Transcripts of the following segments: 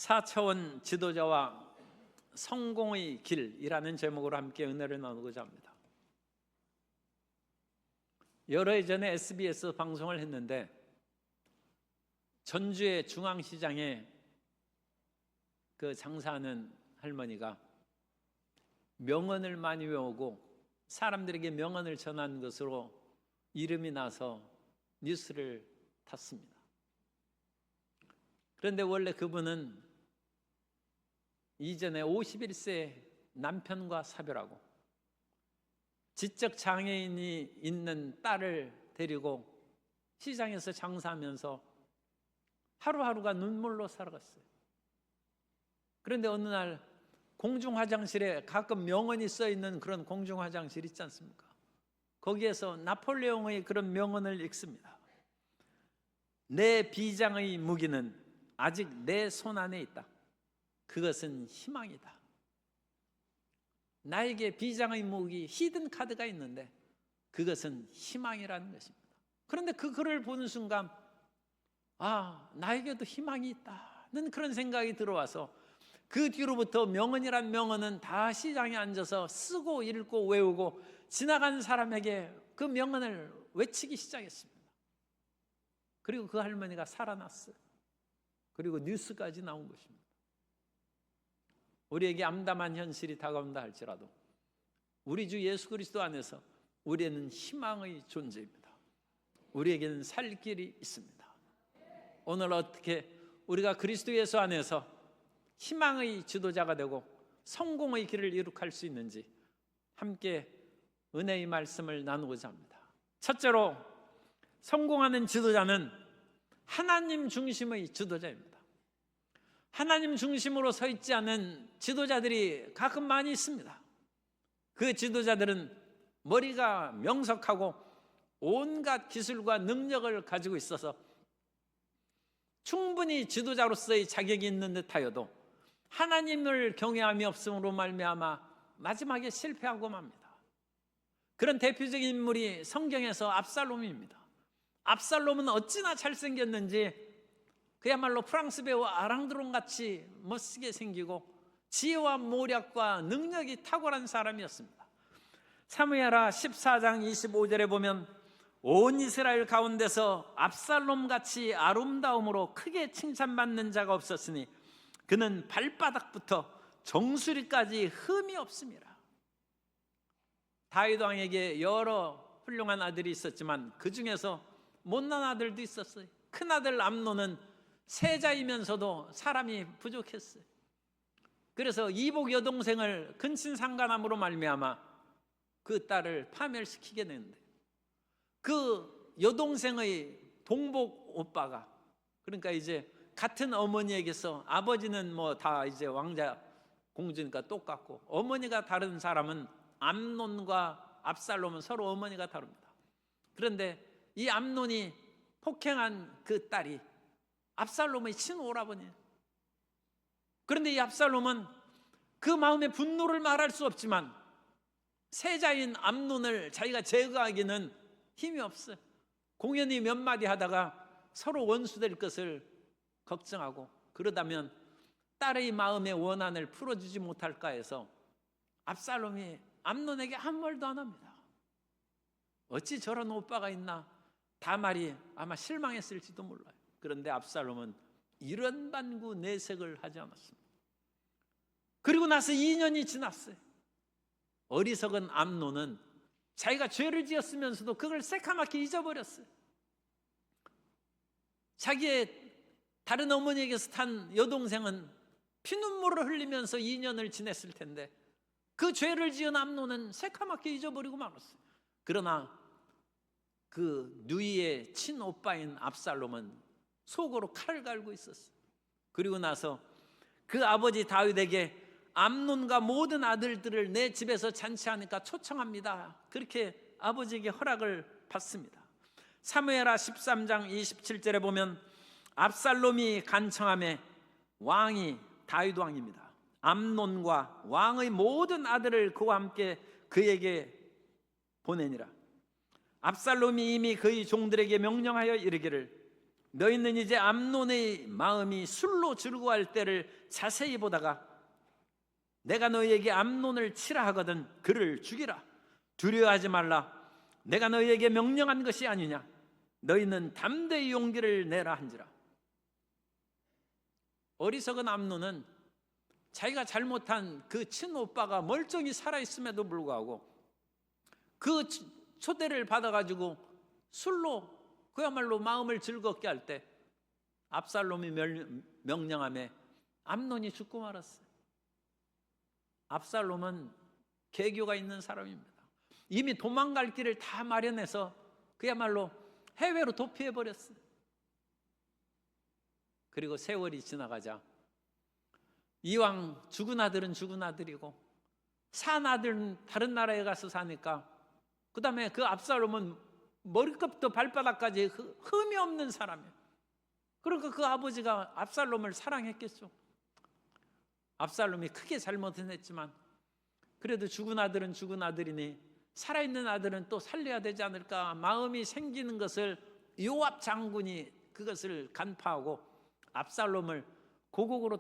4차원 지도자와 성공의 길이라는 제목으로 함께 은혜를 나누고자 합니다. 여러 해 전에 SBS 방송을 했는데 전주의 중앙시장에 그 장사하는 할머니가 명언을 많이 외우고 사람들에게 명언을 전한 것으로 이름이 나서 뉴스를 탔습니다. 그런데 원래 그분은 이전에 51세 남편과 사별하고 지적 장애인이 있는 딸을 데리고 시장에서 장사하면서 하루하루가 눈물로 살아갔어요. 그런데 어느 날 공중화장실에 가끔 명언이 써있는 그런 공중화장실 있지 않습니까? 거기에서 나폴레옹의 그런 명언을 읽습니다. 내 비장의 무기는 아직 내 손 안에 있다. 그것은 희망이다. 나에게 비장의 무기, 히든 카드가 있는데 그것은 희망이라는 것입니다. 그런데 그 글을 보는 순간 나에게도 희망이 있다는 그런 생각이 들어와서 그 뒤로부터 명언이란 명언은 다 시장에 앉아서 쓰고 읽고 외우고 지나간 사람에게 그 명언을 외치기 시작했습니다. 그리고 그 할머니가 살아났어요. 그리고 뉴스까지 나온 것입니다. 우리에게 암담한 현실이 다가온다 할지라도 우리 주 예수 그리스도 안에서 우리에는 희망의 존재입니다. 우리에게는 살 길이 있습니다. 오늘 어떻게 우리가 그리스도 예수 안에서 희망의 지도자가 되고 성공의 길을 이룩할 수 있는지 함께 은혜의 말씀을 나누고자 합니다. 첫째로, 성공하는 지도자는 하나님 중심의 지도자입니다. 하나님 중심으로 서 있지 않은 지도자들이 가끔 많이 있습니다. 그 지도자들은 머리가 명석하고 온갖 기술과 능력을 가지고 있어서 충분히 지도자로서의 자격이 있는 듯하여도 하나님을 경외함이 없음으로 말미암아 마지막에 실패하고 맙니다. 그런 대표적인 인물이 성경에서 압살롬입니다. 압살롬은 어찌나 잘생겼는지 그야말로 프랑스 배우 아랑드롱 같이 멋지게 생기고 지혜와 모략과 능력이 탁월한 사람이었습니다. 사무엘하 14장 25절에 보면 온 이스라엘 가운데서 압살롬 같이 아름다움으로 크게 칭찬받는 자가 없었으니 그는 발바닥부터 정수리까지 흠이 없습니다. 다윗 왕에게 여러 훌륭한 아들이 있었지만 그 중에서 못난 아들도 있었어요. 큰아들 암논은 세자이면서도 사람이 부족했어요. 그래서 이복 여동생을 근친상간함으로 말미암아 그 딸을 파멸시키게 되는데 그 여동생의 동복 오빠가, 그러니까 이제 같은 어머니에게서 아버지는 뭐 다 이제 왕자 공주니까 똑같고 어머니가 다른 사람은 암논과 압살롬은 서로 어머니가 다릅니다. 그런데 이 암논이 폭행한 그 딸이 압살롬의 친오라버니예요. 그런데 이 압살롬은 그 마음의 분노를 말할 수 없지만 세자인 암논을 자기가 제거하기는 힘이 없어요. 공연히 몇 마디 하다가 서로 원수될 것을 걱정하고 그러다면 딸의 마음의 원한을 풀어주지 못할까 해서 압살롬이 암논에게 아무 말도 안 합니다. 어찌 저런 오빠가 있나 다말이 아마 실망했을지도 몰라요. 그런데 압살롬은 이런 반구 내색을 하지 않았습니다. 그리고 나서 2년이 지났어요. 어리석은 암논은 자기가 죄를 지었으면서도 그걸 새카맣게 잊어버렸어요. 자기의 다른 어머니에게서 탄 여동생은 피눈물을 흘리면서 2년을 지냈을 텐데 그 죄를 지은 암논은 새카맣게 잊어버리고 말았어요. 그러나 그 누이의 친오빠인 압살롬은 속으로 칼을 갈고 있었어요. 그리고 나서 그 아버지 다윗에게 암논과 모든 아들들을 내 집에서 잔치하니까 초청합니다. 그렇게 아버지에게 허락을 받습니다. 사무엘하 13장 27절에 보면 압살롬이 간청하매 왕이 다윗 왕입니다. 암논과 왕의 모든 아들을 그와 함께 그에게 보내니라. 압살롬이 이미 그의 종들에게 명령하여 이르기를 너희는 이제 암논의 마음이 술로 즐거워할 때를 자세히 보다가 내가 너희에게 암논을 치라 하거든 그를 죽이라. 두려워하지 말라. 내가 너희에게 명령한 것이 아니냐. 너희는 담대히 용기를 내라 한지라. 어리석은 암논은 자기가 잘못한 그 친오빠가 멀쩡히 살아있음에도 불구하고 그 초대를 받아가지고 술로 그야말로 마음을 즐겁게 할 때 압살롬이 명령함에 암논이 죽고 말았어요. 압살롬은 계교가 있는 사람입니다. 이미 도망갈 길을 다 마련해서 그야말로 해외로 도피해버렸어요. 그리고 세월이 지나가자 이왕 죽은 아들은 죽은 아들이고 산 아들은 다른 나라에 가서 사니까 그 다음에 그 압살롬은 머리끝부터 발바닥까지 흠이 없는 사람이에요. 그러니까 그 아버지가 압살롬을 사랑했겠죠. 압살롬이 크게 잘못은 했지만 그래도 죽은 아들은 죽은 아들이니 살아있는 아들은 또 살려야 되지 않을까 마음이 생기는 것을 요압 장군이 그것을 간파하고 압살롬을 고국으로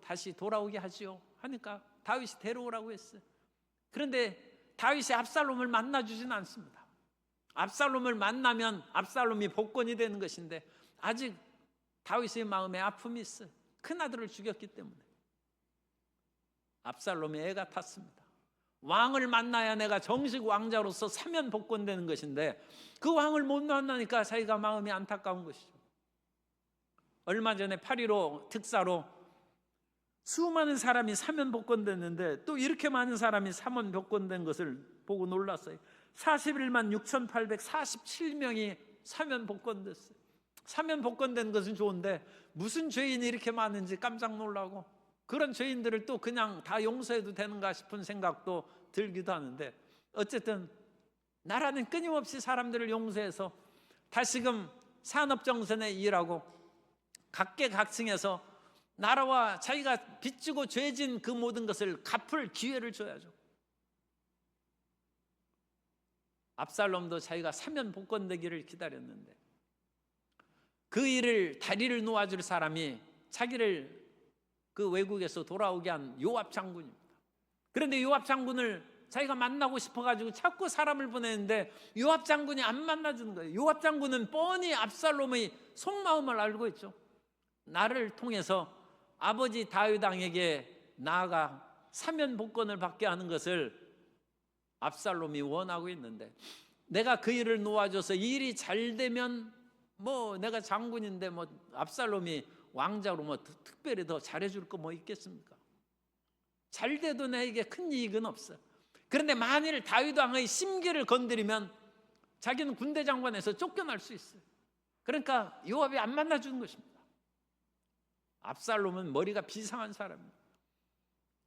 다시 돌아오게 하지요. 하니까 다윗이 데려오라고 했어요. 그런데 다윗이 압살롬을 만나주지는 않습니다. 압살롬을 만나면 압살롬이 복권이 되는 것인데 아직 다윗의 마음에 아픔이 있어요. 큰아들을 죽였기 때문에. 압살롬이 애가 탔습니다. 왕을 만나야 내가 정식 왕자로서 사면 복권되는 것인데 그 왕을 못 만나니까 자기가 마음이 안타까운 것이죠. 얼마 전에 8.15 특사로 수많은 사람이 사면 복권됐는데 또 이렇게 많은 사람이 사면 복권된 것을 보고 놀랐어요. 41만 6,847명이 사면 복권됐어요. 사면 복권된 것은 좋은데 무슨 죄인이 이렇게 많은지 깜짝 놀라고 그런 죄인들을 또 그냥 다 용서해도 되는가 싶은 생각도 들기도 하는데 어쨌든 나라는 끊임없이 사람들을 용서해서 다시금 산업정선에 일하고 각계각층에서 나라와 자기가 빚지고 죄진 그 모든 것을 갚을 기회를 줘야죠. 압살롬도 자기가 사면 복권되기를 기다렸는데 그 일을 다리를 놓아줄 사람이 자기를 그 외국에서 돌아오게 한 요압 장군입니다. 그런데 요압 장군을 자기가 만나고 싶어가지고 자꾸 사람을 보내는데 요압 장군이 안 만나주는 거예요. 요압 장군은 뻔히 압살롬의 속마음을 알고 있죠. 나를 통해서 아버지 다윗 왕에게 나아가 사면 복권을 받게 하는 것을 압살롬이 원하고 있는데 내가 그 일을 놓아줘서 일이 잘 되면 뭐 내가 장군인데 뭐 압살롬이 왕자로 뭐 특별히 더 잘해줄 거 뭐 있겠습니까? 잘 돼도 내게 큰 이익은 없어. 그런데 만일 다윗 왕의 심기를 건드리면 자기는 군대 장관에서 쫓겨날 수 있어요. 그러니까 요압이 안 만나주는 것입니다. 압살롬은 머리가 비상한 사람이에요.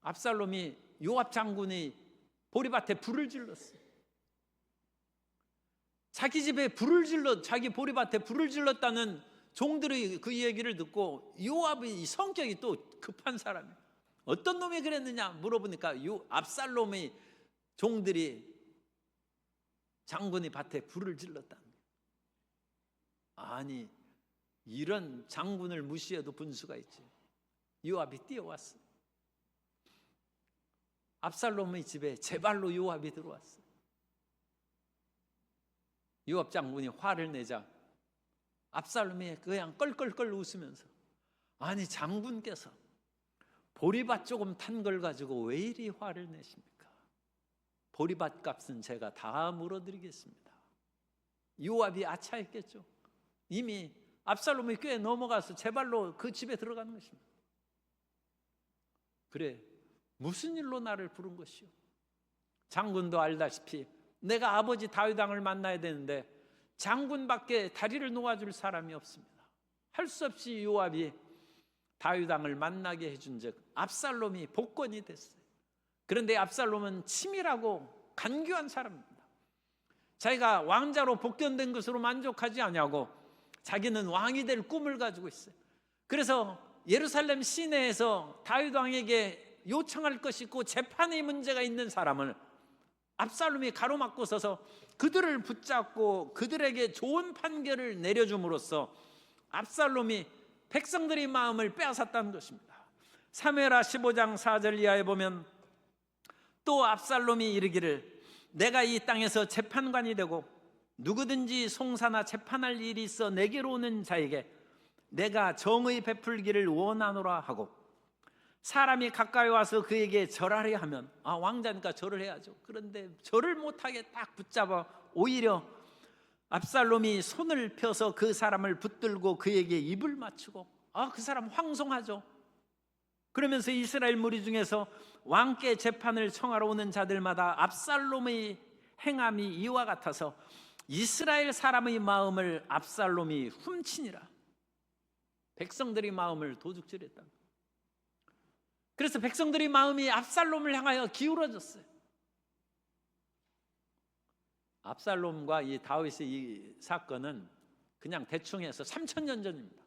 압살롬이 요압 장군이 보리밭에 불을 질렀어요. 자기 집에 불을 자기 보리밭에 불을 질렀다는 종들의 그 얘기를 듣고 요압의 성격이 또 급한 사람이에요. 어떤 놈이 그랬느냐 물어보니까 압살롬의 종들이 장군의 밭에 불을 질렀다. 아니 이런 장군을 무시해도 분수가 있지. 요압이 뛰어왔어. 압살롬의 집에 제 발로 요압이 들어왔어. 요압 장군이 화를 내자 압살롬이 그냥 껄껄껄 웃으면서 아니 장군께서 보리밭 조금 탄 걸 가지고 왜 이리 화를 내십니까? 보리밭 값은 제가 다 물어드리겠습니다. 요압이 아차했겠죠. 이미 압살롬이 꽤 넘어가서 제 발로 그 집에 들어가는 것입니다. 그래 무슨 일로 나를 부른 것이오? 장군도 알다시피 내가 아버지 다윗 왕을 만나야 되는데 장군밖에 다리를 놓아줄 사람이 없습니다. 할 수 없이 요압이 다윗 왕을 만나게 해준 즉 압살롬이 복권이 됐어요. 그런데 압살롬은 치밀하고 간교한 사람입니다. 자기가 왕자로 복권된 것으로 만족하지 않냐고 자기는 왕이 될 꿈을 가지고 있어요. 그래서 예루살렘 시내에서 다윗 왕에게 요청할 것이 있고 재판의 문제가 있는 사람을 압살롬이 가로막고 서서 그들을 붙잡고 그들에게 좋은 판결을 내려줌으로써 압살롬이 백성들의 마음을 빼앗았다는 것입니다. 사무엘하 15장 4절 이하에 보면 또 압살롬이 이르기를 내가 이 땅에서 재판관이 되고 누구든지 송사나 재판할 일이 있어 내게로 오는 자에게 내가 정의 베풀기를 원하노라 하고 사람이 가까이 와서 그에게 절하려 하면 왕자니까 절을 해야죠. 그런데 절을 못하게 딱 붙잡아 오히려 압살롬이 손을 펴서 그 사람을 붙들고 그에게 입을 맞추고 그 사람 황송하죠. 그러면서 이스라엘 무리 중에서 왕께 재판을 청하러 오는 자들마다 압살롬의 행함이 이와 같아서 이스라엘 사람의 마음을 압살롬이 훔치니라. 백성들의 마음을 도둑질했다. 그래서 백성들의 마음이 압살롬을 향하여 기울어졌어요. 압살롬과 이 다윗의 이 사건은 그냥 대충 해서 3000년 전입니다.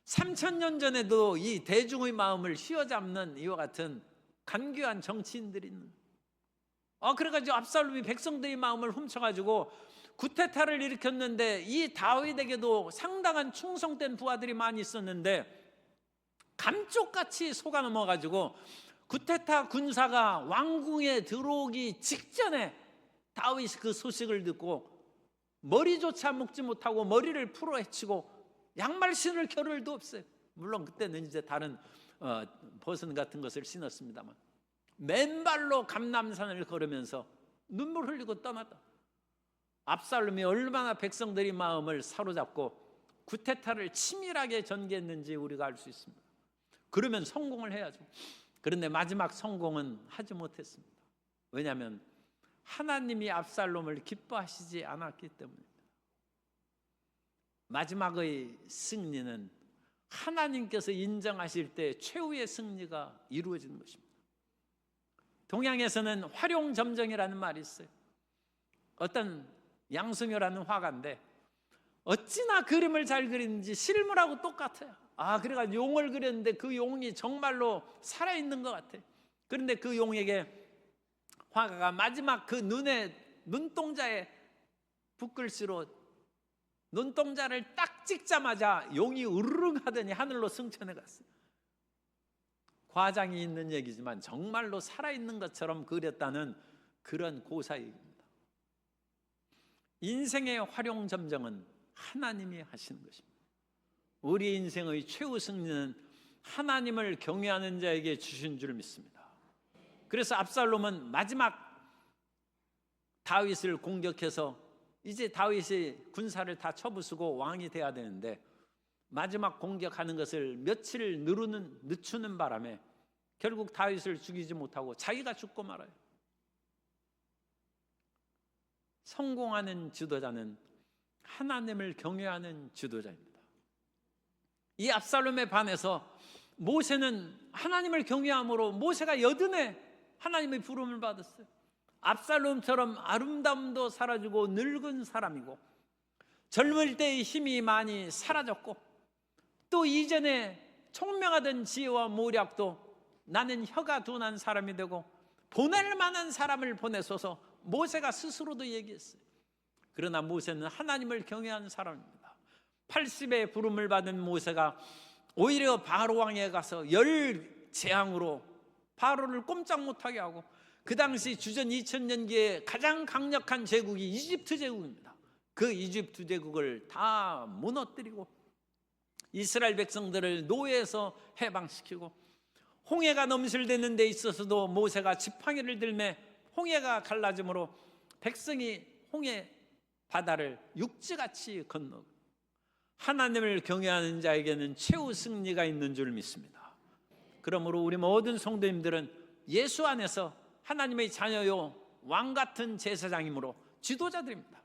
3000년 전에도 이 대중의 마음을 휘어잡는 이와 같은 간교한 정치인들이 있는. 그래가지고 압살롬이 백성들의 마음을 훔쳐가지고 구테타를 일으켰는데 이 다윗에게도 상당한 충성된 부하들이 많이 있었는데 감쪽같이 속아 넘어가지고 구테타 군사가 왕궁에 들어오기 직전에 다윗이 그 소식을 듣고 머리조차 묶지 못하고 머리를 풀어 헤치고 양말 신을 겨를도 없어요. 물론 그때는 이제 다른 버선 같은 것을 신었습니다만 맨발로 감람산을 걸으면서 눈물 흘리고 떠났다. 압살롬이 얼마나 백성들의 마음을 사로잡고 구테타를 치밀하게 전개했는지 우리가 알 수 있습니다. 그러면 성공을 해야죠. 그런데 마지막 성공은 하지 못했습니다. 왜냐하면 하나님이 압살롬을 기뻐하시지 않았기 때문입니다. 마지막의 승리는 하나님께서 인정하실 때 최후의 승리가 이루어지는 것입니다. 동양에서는 활용점정이라는 말이 있어요. 어떤 양승효라는 화가인데 어찌나 그림을 잘 그리는지 실물하고 똑같아요. 그래가지고 용을 그렸는데 그 용이 정말로 살아있는 것 같아요. 그런데 그 용에게 화가가 마지막 그 눈동자에 붓글씨로 눈동자를 딱 찍자마자 용이 으르릉 하더니 하늘로 승천해 갔어요. 과장이 있는 얘기지만 정말로 살아있는 것처럼 그렸다는 그런 고사입니다. 인생의 활용점정은 하나님이 하시는 것입니다. 우리 인생의 최후 승리는 하나님을 경외하는 자에게 주신 줄 믿습니다. 그래서 압살롬은 마지막 다윗을 공격해서 이제 다윗이 군사를 다 쳐부수고 왕이 돼야 되는데 마지막 공격하는 것을 며칠 늦추는 바람에 결국 다윗을 죽이지 못하고 자기가 죽고 말아요. 성공하는 지도자는 하나님을 경외하는 지도자입니다. 이 압살롬에 반해서 모세는 하나님을 경외함으로 모세가 여든에 하나님의 부름을 받았어요. 압살롬처럼 아름다움도 사라지고 늙은 사람이고 젊을 때의 힘이 많이 사라졌고 또 이전에 총명하던 지혜와 모략도 나는 혀가 둔한 사람이 되고 보낼 만한 사람을 보내소서 모세가 스스로도 얘기했어요. 그러나 모세는 하나님을 경외하는 사람입니다. 80의 부름을 받은 모세가 오히려 바로 왕에 가서 열 재앙으로 바로를 꼼짝 못하게 하고 그 당시 주전 2000년기에 가장 강력한 제국이 이집트 제국입니다. 그 이집트 제국을 다 무너뜨리고 이스라엘 백성들을 노예에서 해방시키고 홍해가 넘실대는 데 있어서도 모세가 지팡이를 들매 홍해가 갈라짐으로 백성이 홍해 바다를 육지같이 건너고 하나님을 경외하는 자에게는 최후 승리가 있는 줄 믿습니다. 그러므로 우리 모든 성도님들은 예수 안에서 하나님의 자녀요 왕같은 제사장이므로 지도자들입니다.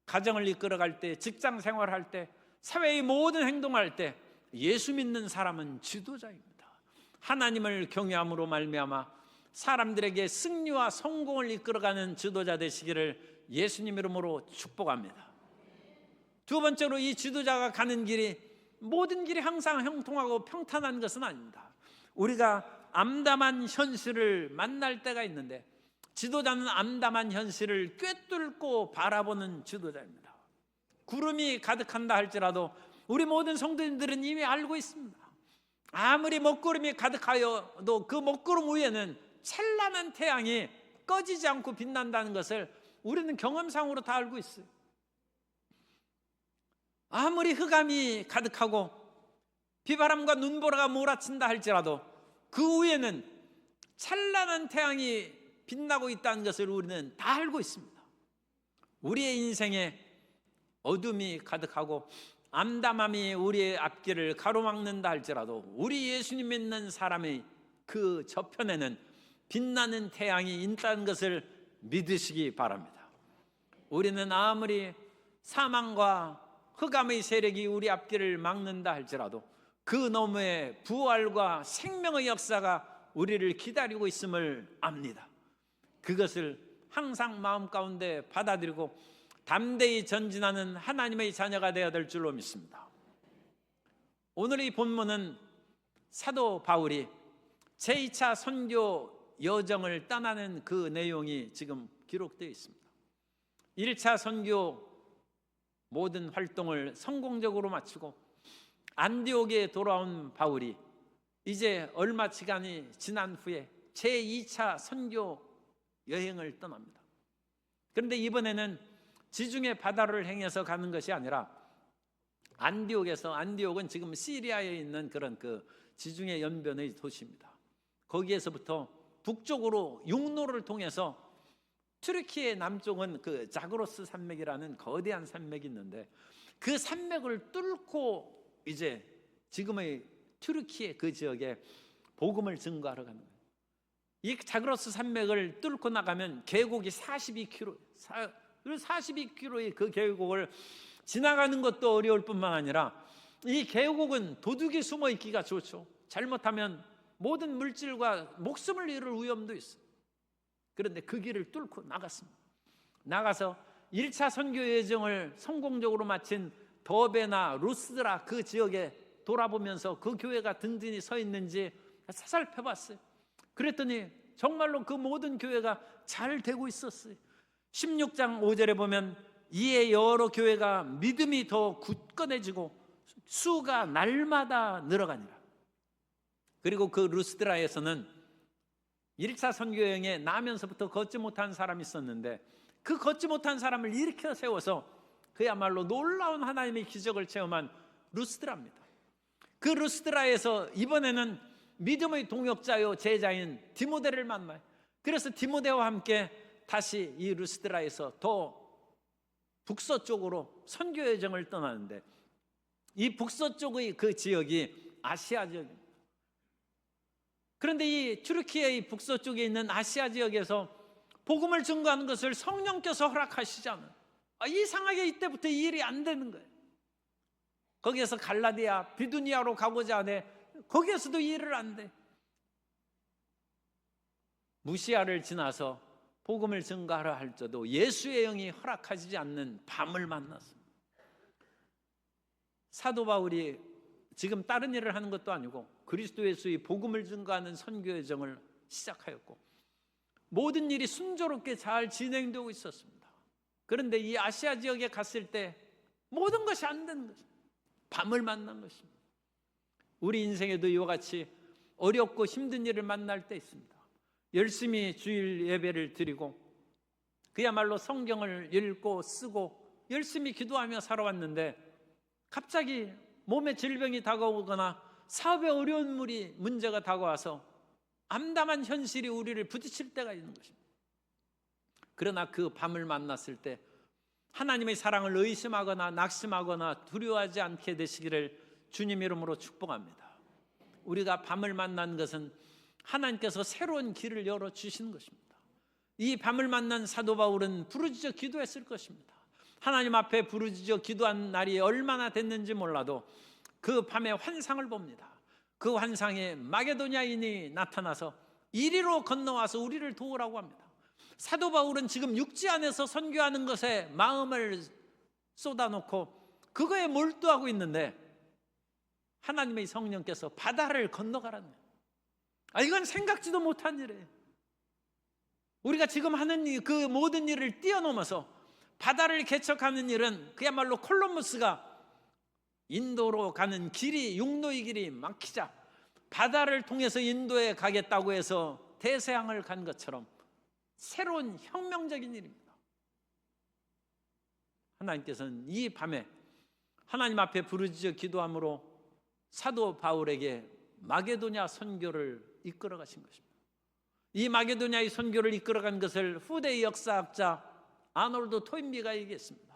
가정을 이끌어갈 때, 직장 생활할 때, 사회의 모든 행동할 때 예수 믿는 사람은 지도자입니다. 하나님을 경외함으로 말미암아 사람들에게 승리와 성공을 이끌어가는 지도자 되시기를 예수님 이름으로 축복합니다. 두 번째로 이 지도자가 가는 길이 모든 길이 항상 형통하고 평탄한 것은 아닙니다. 우리가 암담한 현실을 만날 때가 있는데 지도자는 암담한 현실을 꿰뚫고 바라보는 지도자입니다. 구름이 가득한다 할지라도 우리 모든 성도님들은 이미 알고 있습니다. 아무리 먹구름이 가득하여도 그 먹구름 위에는 찬란한 태양이 꺼지지 않고 빛난다는 것을 우리는 경험상으로 다 알고 있어요. 아무리 흑암이 가득하고 비바람과 눈보라가 몰아친다 할지라도 그 위에는 찬란한 태양이 빛나고 있다는 것을 우리는 다 알고 있습니다. 우리의 인생에 어둠이 가득하고 암담함이 우리의 앞길을 가로막는다 할지라도 우리 예수님 믿는 사람의 그 저편에는 빛나는 태양이 있다는 것을 믿으시기 바랍니다. 우리는 아무리 사망과 흑암의 세력이 우리 앞길을 막는다 할지라도 그 너머에 부활과 생명의 역사가 우리를 기다리고 있음을 압니다. 그것을 항상 마음 가운데 받아들이고 담대히 전진하는 하나님의 자녀가 되어야 될 줄로 믿습니다. 오늘의 본문은 사도 바울이 제2차 선교 여정을 떠나는 그 내용이 지금 기록되어 있습니다. 1차 선교 모든 활동을 성공적으로 마치고 안디옥에 돌아온 바울이 이제 얼마 시간이 지난 후에 제2차 선교 여행을 떠납니다. 그런데 이번에는 지중해 바다를 행해서 가는 것이 아니라 안디옥은 지금 시리아에 있는 그런 그 지중해 연변의 도시입니다. 거기에서부터 북쪽으로 육로를 통해서 튀르키예 남쪽은 그 자그로스 산맥이라는 거대한 산맥이 있는데 그 산맥을 뚫고 이제 지금의 튀르키예 그 지역에 복음을 증거하러 가는 거예요. 이 자그로스 산맥을 뚫고 나가면 계곡이 42km, 42km의 그 계곡을 지나가는 것도 어려울 뿐만 아니라 이 계곡은 도둑이 숨어 있기가 좋죠. 잘못하면 모든 물질과 목숨을 잃을 위험도 있어요. 그런데 그 길을 뚫고 나갔습니다. 나가서 1차 선교 여정을 성공적으로 마친 더베나 루스드라 그 지역에 돌아보면서 그 교회가 든든히 서 있는지 살펴봤어요. 그랬더니 정말로 그 모든 교회가 잘 되고 있었어요. 16장 5절에 보면 이에 여러 교회가 믿음이 더 굳건해지고 수가 날마다 늘어가니라. 그리고 그 루스드라에서는 1차 선교여행에 나면서부터 걷지 못한 사람이 있었는데 그 걷지 못한 사람을 일으켜 세워서 그야말로 놀라운 하나님의 기적을 체험한 루스드라입니다. 그 루스드라에서 이번에는 믿음의 동역자요 제자인 디모데를 만나요. 그래서 디모데와 함께 다시 이 루스드라에서 더 북서쪽으로 선교 여정을 떠나는데 이 북서쪽의 그 지역이 아시아 지역입니다. 그런데 이 튀르키예의 북서쪽에 있는 아시아 지역에서 복음을 증거하는 것을 성령께서 허락하시지 않아요. 이상하게 이때부터 이 일이 안 되는 거예요. 거기에서 갈라디아, 비두니아로 가고자 하네 거기에서도 이 일을 안 돼. 무시아를 지나서 복음을 증거하려 할 때도 예수의 영이 허락하지 않는 밤을 만났습니다. 사도 바울이 지금 다른 일을 하는 것도 아니고 그리스도 예수의 복음을 증거하는 선교 여정을 시작하였고 모든 일이 순조롭게 잘 진행되고 있었습니다. 그런데 이 아시아 지역에 갔을 때 모든 것이 안 되는 것입니다. 밤을 만난 것입니다. 우리 인생에도 이와 같이 어렵고 힘든 일을 만날 때 있습니다. 열심히 주일 예배를 드리고 그야말로 성경을 읽고 쓰고 열심히 기도하며 살아왔는데 갑자기 몸에 질병이 다가오거나 사업에 어려운 문제가 다가와서 암담한 현실이 우리를 부딪힐 때가 있는 것입니다. 그러나 그 밤을 만났을 때 하나님의 사랑을 의심하거나 낙심하거나 두려워하지 않게 되시기를 주님 이름으로 축복합니다. 우리가 밤을 만난 것은 하나님께서 새로운 길을 열어주시는 것입니다. 이 밤을 만난 사도 바울은 부르짖어 기도했을 것입니다. 하나님 앞에 부르짖어 기도한 날이 얼마나 됐는지 몰라도 그 밤에 환상을 봅니다. 그 환상에 마게도냐인이 나타나서 이리로 건너와서 우리를 도우라고 합니다. 사도 바울은 지금 육지 안에서 선교하는 것에 마음을 쏟아놓고 그거에 몰두하고 있는데 하나님의 성령께서 바다를 건너가라는 거예요. 이건 생각지도 못한 일이에요. 우리가 지금 하는 그 모든 일을 뛰어넘어서 바다를 개척하는 일은 그야말로 콜럼버스가 인도로 가는 길이, 육로의 길이 막히자 바다를 통해서 인도에 가겠다고 해서 대서양을 간 것처럼 새로운 혁명적인 일입니다. 하나님께서는 이 밤에 하나님 앞에 부르짖어 기도함으로 사도 바울에게 마게도냐 선교를 이끌어 가신 것입니다. 이 마게도냐의 선교를 이끌어간 것을 후대의 역사학자 아놀드 토인비가 얘기했습니다.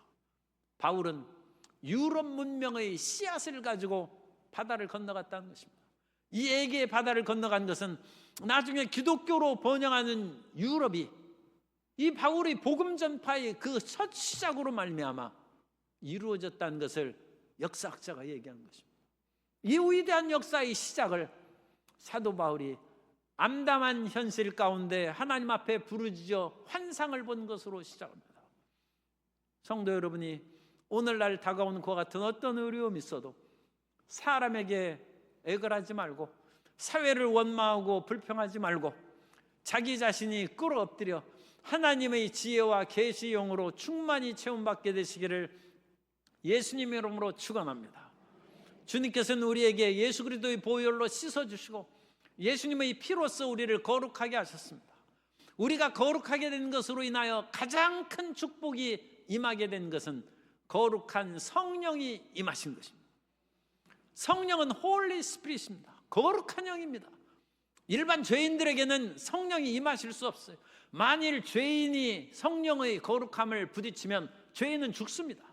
바울은 유럽 문명의 씨앗을 가지고 바다를 건너갔다는 것입니다. 이 애기의 바다를 건너간 것은 나중에 기독교로 번영하는 유럽이 이 바울의 복음 전파의 그 첫 시작으로 말미암아 이루어졌다는 것을 역사학자가 얘기한 것입니다. 이 위대한 역사의 시작을 사도 바울이 암담한 현실 가운데 하나님 앞에 부르짖어 환상을 본 것으로 시작합니다. 성도 여러분이 오늘날 다가오는 그와 같은 어떤 어려움이 있어도 사람에게 애걸하지 말고, 사회를 원망하고 불평하지 말고, 자기 자신이 끌어엎드려 하나님의 지혜와 계시의 영으로 충만히 체험받게 되시기를 예수님의 이름으로 축원합니다. 주님께서는 우리에게 예수 그리스도의 보혈로 씻어주시고 예수님의 피로써 우리를 거룩하게 하셨습니다. 우리가 거룩하게 된 것으로 인하여 가장 큰 축복이 임하게 된 것은 거룩한 성령이 임하신 것입니다. 성령은 홀리 스피릿입니다. 거룩한 영입니다. 일반 죄인들에게는 성령이 임하실 수 없어요. 만일 죄인이 성령의 거룩함을 부딪히면 죄인은 죽습니다.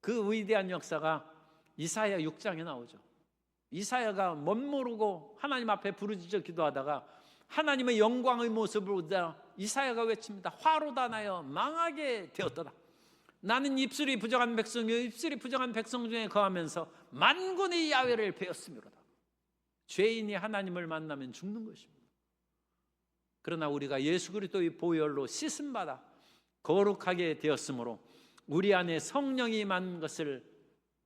그 위대한 역사가 이사야 6장에 나오죠. 이사야가 멋모르고 하나님 앞에 부르짖어 기도하다가 하나님의 영광의 모습을 보자 이사야가 외칩니다. 화로다 나여 망하게 되었도다. 나는 입술이 부정한 백성이요 입술이 부정한 백성 중에 거하면서 만군의 야훼를 배웠음이로다. 죄인이 하나님을 만나면 죽는 것입니다. 그러나 우리가 예수 그리스도의 보혈로 씻음받아 거룩하게 되었으므로 우리 안에 성령이 임한 것을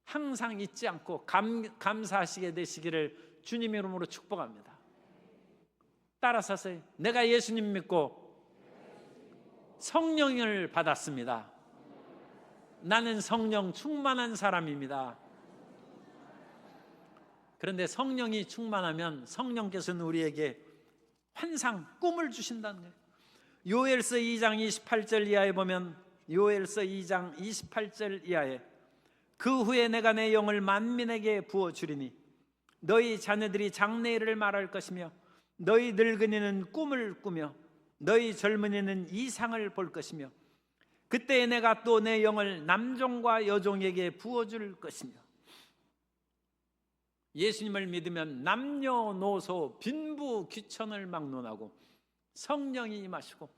항상 잊지 않고 감사하시게 되시기를 주님의 이름으로 축복합니다. 따라서 하세요. 내가 예수님 믿고 성령을 받았습니다. 나는 성령 충만한 사람입니다. 그런데 성령이 충만하면 성령께서는 우리에게 환상, 꿈을 주신다는 거예요. 요엘서 2장 28절 이하에 보면 요엘서 2장 28절 이하에 그 후에 내가 내 영을 만민에게 부어주리니 너희 자녀들이 장래일을 말할 것이며 너희 늙은이는 꿈을 꾸며 너희 젊은이는 이상을 볼 것이며 그때 내가 또 내 영을 남종과 여종에게 부어줄 것이며. 예수님을 믿으면 남녀노소 빈부귀천을 막론하고 성령이 임하시고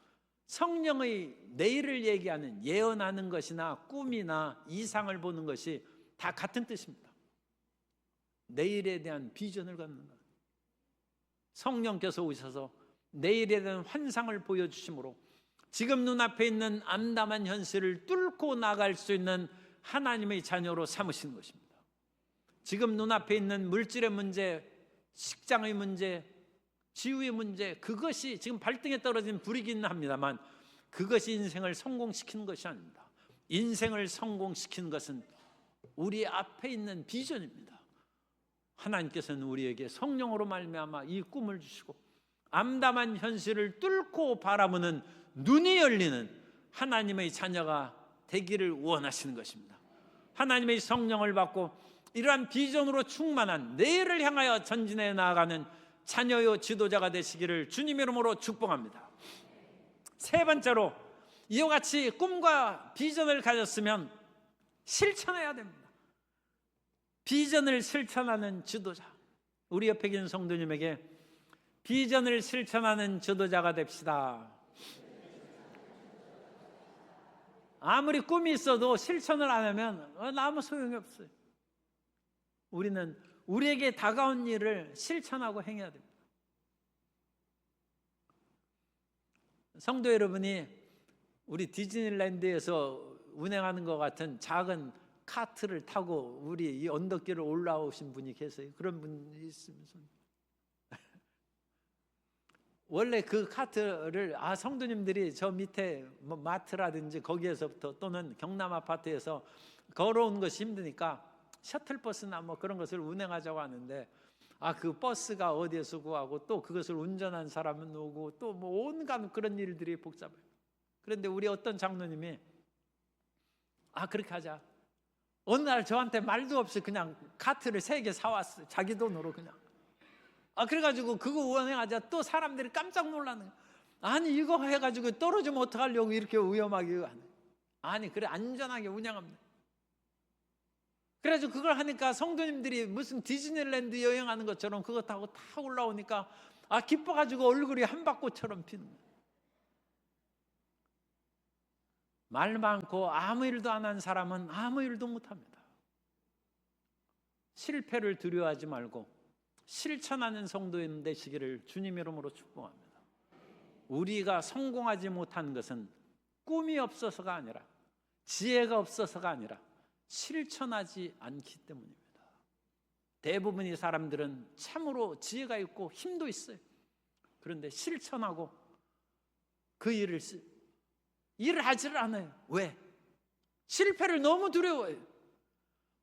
성령의 내일을 얘기하는 예언하는 것이나 꿈이나 이상을 보는 것이 다 같은 뜻입니다. 내일에 대한 비전을 갖는 것. 성령께서 오셔서 내일에 대한 환상을 보여주심으로 지금 눈앞에 있는 암담한 현실을 뚫고 나갈 수 있는 하나님의 자녀로 삼으시는 것입니다. 지금 눈앞에 있는 물질의 문제, 식장의 문제, 지우의 문제, 그것이 지금 발등에 떨어진 불이긴 합니다만 그것이 인생을 성공시키는 것이 아닙니다. 인생을 성공시키는 것은 우리 앞에 있는 비전입니다. 하나님께서는 우리에게 성령으로 말미암아 이 꿈을 주시고 암담한 현실을 뚫고 바라보는 눈이 열리는 하나님의 자녀가 되기를 원하시는 것입니다. 하나님의 성령을 받고 이러한 비전으로 충만한 내일을 향하여 전진해 나아가는 자녀요 지도자가 되시기를 주님의 이름으로 축복합니다. 세 번째로 이와 같이 꿈과 비전을 가졌으면 실천해야 됩니다. 비전을 실천하는 지도자. 우리 옆에 계신 성도님에게 비전을 실천하는 지도자가 됩시다. 아무리 꿈이 있어도 실천을 안 하면 아무 소용이 없어요. 우리는 우리에게 다가온 일을 실천하고 행해야 됩니다. 성도 여러분이 우리 디즈니랜드에서 운행하는 것 같은 작은 카트를 타고 우리 이 언덕길을 올라오신 분이 계세요. 그런 분이 있으면 원래 그 카트를 성도님들이 저 밑에 뭐 마트라든지 거기에서부터 또는 경남 아파트에서 걸어오는 것이 힘드니까 셔틀버스나 뭐 그런 것을 운행하자고 하는데 그 버스가 어디에서 구하고 또 그것을 운전한 사람은 오고 또 뭐 온갖 그런 일들이 복잡해요. 그런데 우리 어떤 장로님이 그렇게 하자. 어느 날 저한테 말도 없이 그냥 카트를 3개 사왔어요. 자기 돈으로 그냥. 그래가지고 그거 운행하자. 또 사람들이 깜짝 놀라는 거야. 아니 이거 해가지고 떨어지면 어떡하려고 이렇게 위험하게 하네. 아니 그래 안전하게 운영합니다. 그래가지고 그걸 하니까 성도님들이 무슨 디즈니랜드 여행하는 것처럼 그거 타고 다 올라오니까 기뻐가지고 얼굴이 한박꽃처럼 피는 거예요. 말 많고 아무 일도 안 한 사람은 아무 일도 못합니다. 실패를 두려워하지 말고 실천하는 성도인 되시기를 주님 이름으로 축복합니다. 우리가 성공하지 못한 것은 꿈이 없어서가 아니라 지혜가 없어서가 아니라 실천하지 않기 때문입니다. 대부분의 사람들은 참으로 지혜가 있고 힘도 있어요. 그런데 실천하고 그 일을 하지를 않아요. 왜? 실패를 너무 두려워해요.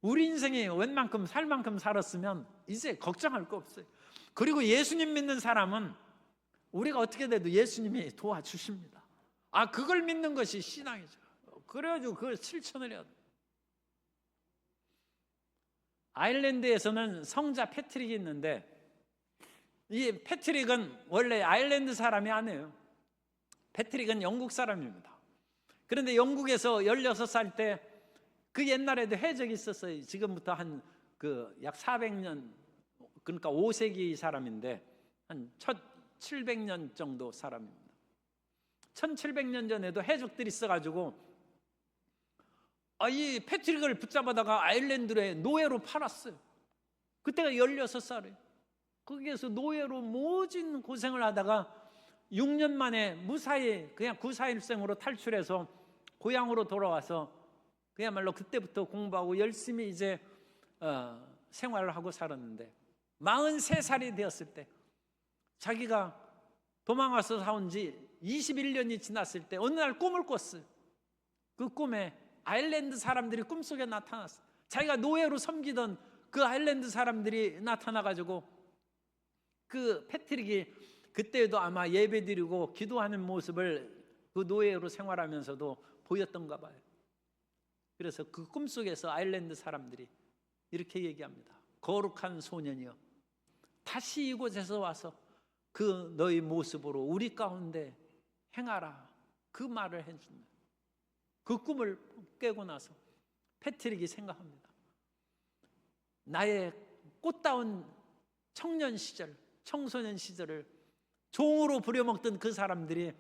우리 인생이 웬만큼 살 만큼 살았으면 이제 걱정할 거 없어요. 그리고 예수님 믿는 사람은 우리가 어떻게 돼도 예수님이 도와주십니다. 그걸 믿는 것이 신앙이죠. 그래가지고 그걸 실천을 해야 돼요. 아일랜드에서는 성자 패트릭이 있는데 이 패트릭은 원래 아일랜드 사람이 아니에요. 패트릭은 영국 사람입니다. 그런데 영국에서 16살 때 그 옛날에도 해적이 있었어요. 지금부터 약 400년, 그러니까 5세기 사람인데 한 1700년 정도 사람입니다. 1700년 전에도 해적들이 있어가지고 이 패트릭을 붙잡아다가 아일랜드에 노예로 팔았어요. 그때가 16살이에요. 거기에서 노예로 모진 고생을 하다가 6년 만에 무사히 그냥 구사일생으로 탈출해서 고향으로 돌아와서 그야말로 그때부터 공부하고 열심히 이제 생활을 하고 살았는데 43살이 되었을 때 자기가 도망와서 사온 지 21년이 지났을 때 어느 날 꿈을 꿨어요. 그 꿈에 아일랜드 사람들이 꿈속에 나타났어요. 자기가 노예로 섬기던 그 아일랜드 사람들이 나타나가지고 그 패트릭이 그때도 아마 예배드리고 기도하는 모습을 그 노예로 생활하면서도 보였던가 봐요. 그래서 그 꿈속에서 아일랜드 사람들이 이렇게 얘기합니다. 거룩한 소년이여, 다시 이곳에서 와서 그 너희 모습으로 우리 가운데 행하라. 그 말을 해준다. 그 꿈을 깨고 나서 패트릭이 생각합니다. 나의 꽃다운 청년 시절, 청소년 시절을 종으로 부려먹던 그 사람들이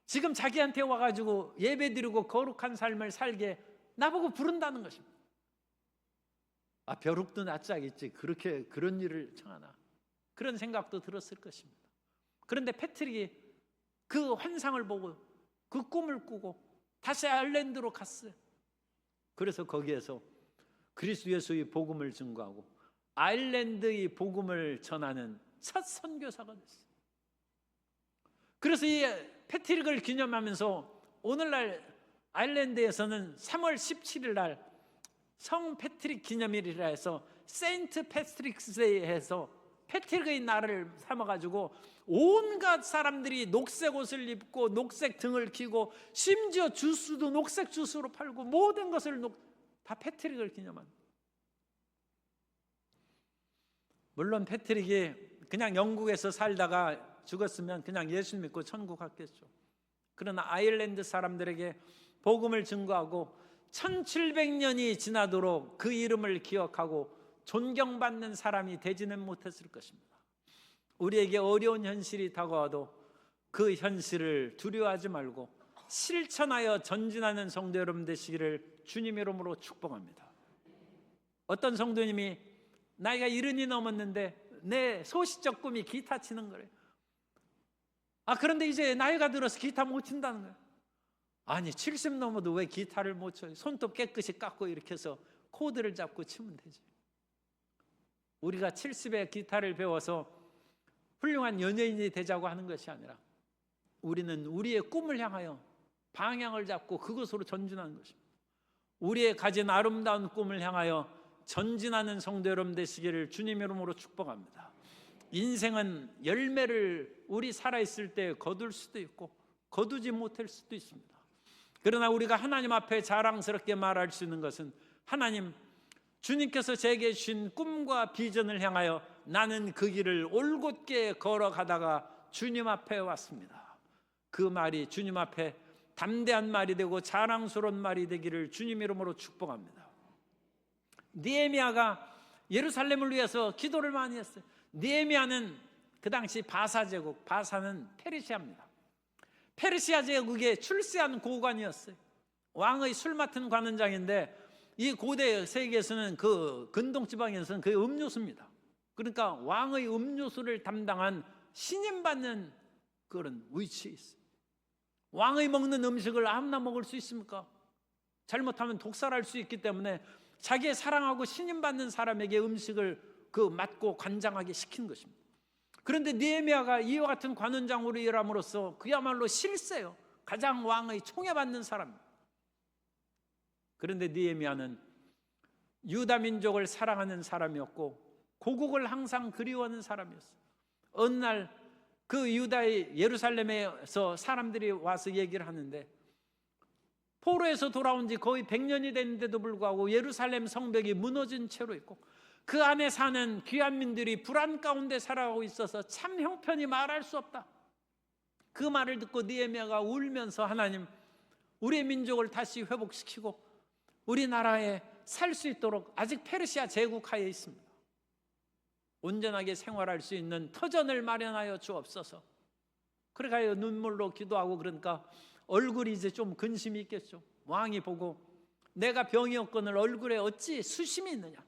지금 자기한테 와가지고 예배드리고 거룩한 삶을 살게 나보고 부른다는 것입니다. 벼룩도 낯짝있지 그렇게 그런 일을 청하나, 그런 생각도 들었을 것입니다. 그런데 패트릭이 그 환상을 보고 그 꿈을 꾸고 다시 아일랜드로 갔어요. 그래서 거기에서 그리스도 예수의 복음을 증거하고 아일랜드의 복음을 전하는 첫 선교사가 됐어요. 그래서 이 패트릭을 기념하면서 오늘날 아일랜드에서는 3월 17일 날 성 패트릭 기념일이라 해서 세인트 패트릭스 데이 해서 패트릭의 날을 삼아가지고 온갖 사람들이 녹색 옷을 입고 녹색 등을 키고 심지어 주스도 녹색 주스로 팔고 모든 것을 다 패트릭을 기념합니다. 물론 패트릭이 그냥 영국에서 살다가 죽었으면 그냥 예수 믿고 천국 갔겠죠. 그러나 아일랜드 사람들에게 복음을 증거하고 1700년이 지나도록 그 이름을 기억하고 존경받는 사람이 되지는 못했을 것입니다. 우리에게 어려운 현실이 다가와도 그 현실을 두려워하지 말고 실천하여 전진하는 성도 여러분 되시기를 주님의 이름으로 축복합니다. 어떤 성도님이 나이가 70이 넘었는데 내 소시적 꿈이 기타 치는 거래요. 그런데 이제 나이가 들어서 기타 못 친다는 거예요. 아니 70 넘어도 왜 기타를 못 쳐요? 손톱 깨끗이 깎고 이렇게 해서 코드를 잡고 치면 되지. 우리가 70에 기타를 배워서 훌륭한 연예인이 되자고 하는 것이 아니라 우리는 우리의 꿈을 향하여 방향을 잡고 그것으로 전진하는 것입니다. 우리의 가진 아름다운 꿈을 향하여 전진하는 성도 여러분 되시기를 주님의 이름으로 축복합니다. 인생은 열매를 우리 살아있을 때 거둘 수도 있고 거두지 못할 수도 있습니다. 그러나 우리가 하나님 앞에 자랑스럽게 말할 수 있는 것은 하나님, 주님께서 제게 주신 꿈과 비전을 향하여 나는 그 길을 올곧게 걸어가다가 주님 앞에 왔습니다. 그 말이 주님 앞에 담대한 말이 되고 자랑스러운 말이 되기를 주님 이름으로 축복합니다. 느헤미야가 예루살렘을 위해서 기도를 많이 했어요. 느헤미야는 그 당시 바사 제국, 바사는 페르시아입니다. 페르시아 제국의 출세한 고관이었어요. 왕의 술 맡은 관원장인데 이 고대 세계에서는 그 근동 지방에서는 그게 음료수입니다. 그러니까 왕의 음료수를 담당한 신임받는 그런 위치에 있어요. 왕의 먹는 음식을 아무나 먹을 수 있습니까? 잘못하면 독살할 수 있기 때문에 자기의 사랑하고 신임받는 사람에게 음식을 맡고 관장하게 시킨 것입니다. 그런데 느헤미야가 이와 같은 관원장으로 일함으로써 그야말로 실세요. 가장 왕의 총애받는 사람입니다. 그런데 느헤미야는 유다 민족을 사랑하는 사람이었고 고국을 항상 그리워하는 사람이었어요. 어느 날 그 유다의 예루살렘에서 사람들이 와서 얘기를 하는데 포로에서 돌아온 지 거의 100년이 됐는데도 불구하고 예루살렘 성벽이 무너진 채로 있고 그 안에 사는 귀환민들이 불안 가운데 살아가고 있어서 참 형편이 말할 수 없다. 그 말을 듣고 느헤미야가 울면서 하나님, 우리의 민족을 다시 회복시키고 우리나라에 살 수 있도록 아직 페르시아 제국하에 있습니다. 온전하게 생활할 수 있는 터전을 마련하여 주옵소서. 그래가요 눈물로 기도하고 그러니까 얼굴이 이제 좀 근심이 있겠죠. 왕이 보고 내가 병이었거늘 얼굴에 어찌 수심이 있느냐.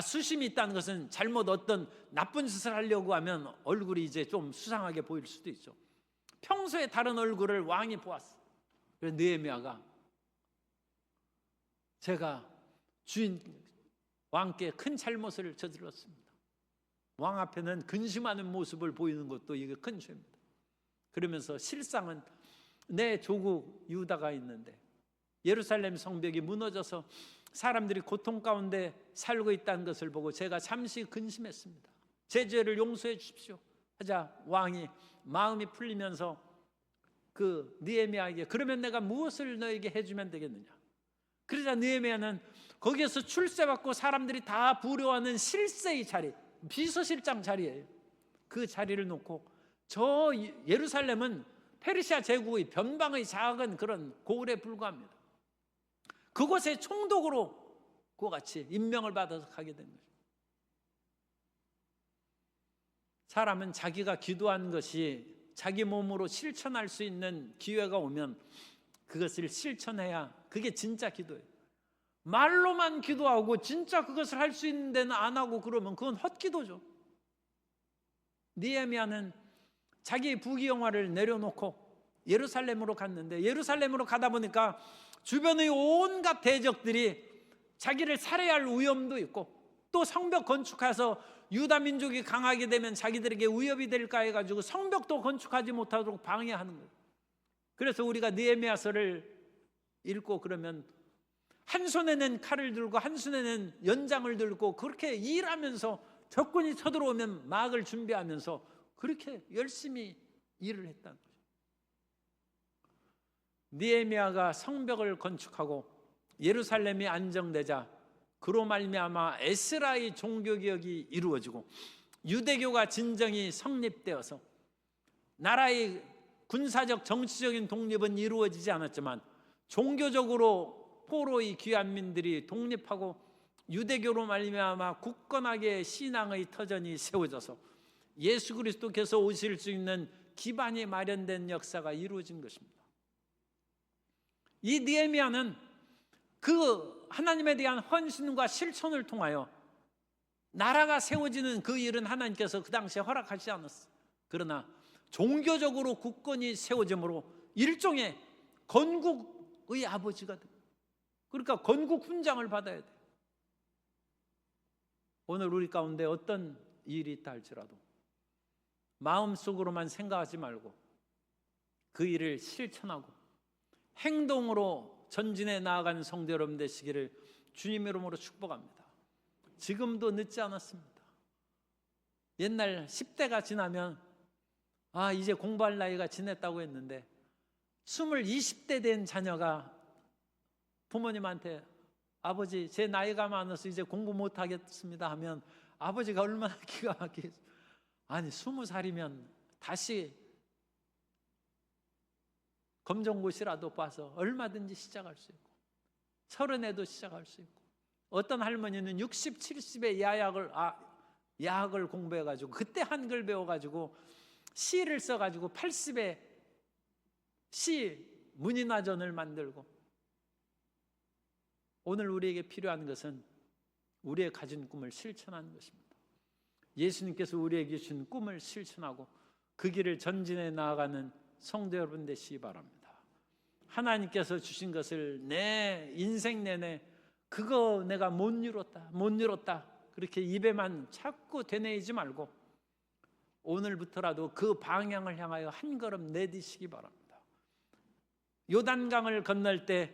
수심이 있다는 것은 잘못 어떤 나쁜 짓을 하려고 하면 얼굴이 이제 좀 수상하게 보일 수도 있죠. 평소에 다른 얼굴을 왕이 보았어. 그래서 느헤미야가 제가 주인 왕께 큰 잘못을 저질렀습니다. 왕 앞에는 근심하는 모습을 보이는 것도 이게 큰 죄입니다. 그러면서 실상은 내 조국 유다가 있는데 예루살렘 성벽이 무너져서 사람들이 고통 가운데 살고 있다는 것을 보고 제가 잠시 근심했습니다. 제 죄를 용서해 주십시오 하자 왕이 마음이 풀리면서 그 느헤미야에게 그러면 내가 무엇을 너에게 해주면 되겠느냐. 그러자 느헤미야는 거기에서 출세받고 사람들이 다 부러워하는 실세의 자리, 비서실장 자리예요. 그 자리를 놓고 저 예루살렘은 페르시아 제국의 변방의 작은 그런 고을에 불과합니다. 그곳에 총독으로 그와 같이 임명을 받아서 가게 된 거죠. 사람은 자기가 기도한 것이 자기 몸으로 실천할 수 있는 기회가 오면 그것을 실천해야 그게 진짜 기도예요. 말로만 기도하고 진짜 그것을 할 수 있는 데는 안 하고 그러면 그건 헛기도죠. 느헤미야는 자기의 부귀영화를 내려놓고 예루살렘으로 갔는데 예루살렘으로 가다 보니까 주변의 온갖 대적들이 자기를 살해할 위험도 있고 또 성벽 건축해서 유다 민족이 강하게 되면 자기들에게 위협이 될까 해가지고 성벽도 건축하지 못하도록 방해하는 거예요. 그래서 우리가 느헤미야서를 읽고 그러면 한 손에는 칼을 들고 한 손에는 연장을 들고 그렇게 일하면서 적군이 쳐들어오면 막을 준비하면서 그렇게 열심히 일을 했다는 거죠. 느헤미야가 성벽을 건축하고 예루살렘이 안정되자 그로 말미암아 에스라의 종교개혁이 이루어지고 유대교가 진정이 성립되어서 나라의 군사적 정치적인 독립은 이루어지지 않았지만 종교적으로 포로의 귀환민들이 독립하고 유대교로 말미암아 굳건하게 신앙의 터전이 세워져서 예수 그리스도께서 오실 수 있는 기반이 마련된 역사가 이루어진 것입니다. 이 느헤미야는 그 하나님에 대한 헌신과 실천을 통하여 나라가 세워지는 그 일은 하나님께서 그 당시에 허락하지 않았어요. 그러나 종교적으로 굳건히 세워짐으로 일종의 건국의 아버지가 됩니다. 그러니까 건국 훈장을 받아야 돼요. 오늘 우리 가운데 어떤 일이 있다 할지라도 마음속으로만 생각하지 말고 그 일을 실천하고 행동으로 전진해 나아가는 성도 여러분 되시기를 주님의 이름으로 축복합니다. 지금도 늦지 않았습니다. 옛날 10대가 지나면 이제 공부할 나이가 지났다고 했는데 20대 된 자녀가 부모님한테 아버지 제 나이가 많아서 이제 공부 못하겠습니다 하면 아버지가 얼마나 기가 막히겠어요. 아니 20살이면 다시 검정고시라도 봐서 얼마든지 시작할 수 있고 30에도 시작할 수 있고 어떤 할머니는 60, 70에 야학을 공부해가지고 그때 한글 배워가지고 시를 써가지고 80에 시 문인화전을 만들고 오늘 우리에게 필요한 것은 우리의 가진 꿈을 실천하는 것입니다. 예수님께서 우리에게 주신 꿈을 실천하고 그 길을 전진해 나아가는 성도 여러분 되시기 바랍니다. 하나님께서 주신 것을 내 인생 내내 그거 내가 못 이뤘다 그렇게 입에만 자꾸 되뇌이지 말고 오늘부터라도 그 방향을 향하여 한 걸음 내디시기 바랍니다. 요단강을 건널 때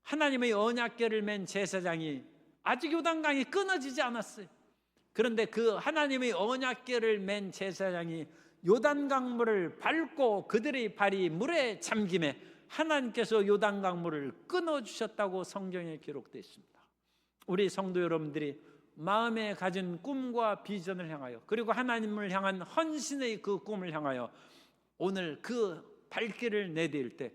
하나님의 언약궤를 맨 제사장이 아직 요단강이 끊어지지 않았어요. 그런데 그 하나님의 언약궤를 맨 제사장이 요단강물을 밟고 그들의 발이 물에 잠김에 하나님께서 요단강물을 끊어주셨다고 성경에 기록되어 있습니다. 우리 성도 여러분들이 마음에 가진 꿈과 비전을 향하여 그리고 하나님을 향한 헌신의 그 꿈을 향하여 오늘 그 발길을 내딜 때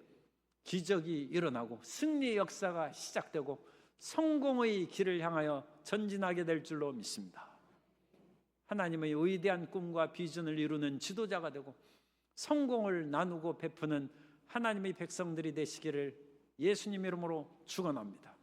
기적이 일어나고 승리의 역사가 시작되고 성공의 길을 향하여 전진하게 될 줄로 믿습니다. 하나님의 위대한 꿈과 비전을 이루는 지도자가 되고 성공을 나누고 베푸는 하나님의 백성들이 되시기를 예수님 이름으로 축원합니다.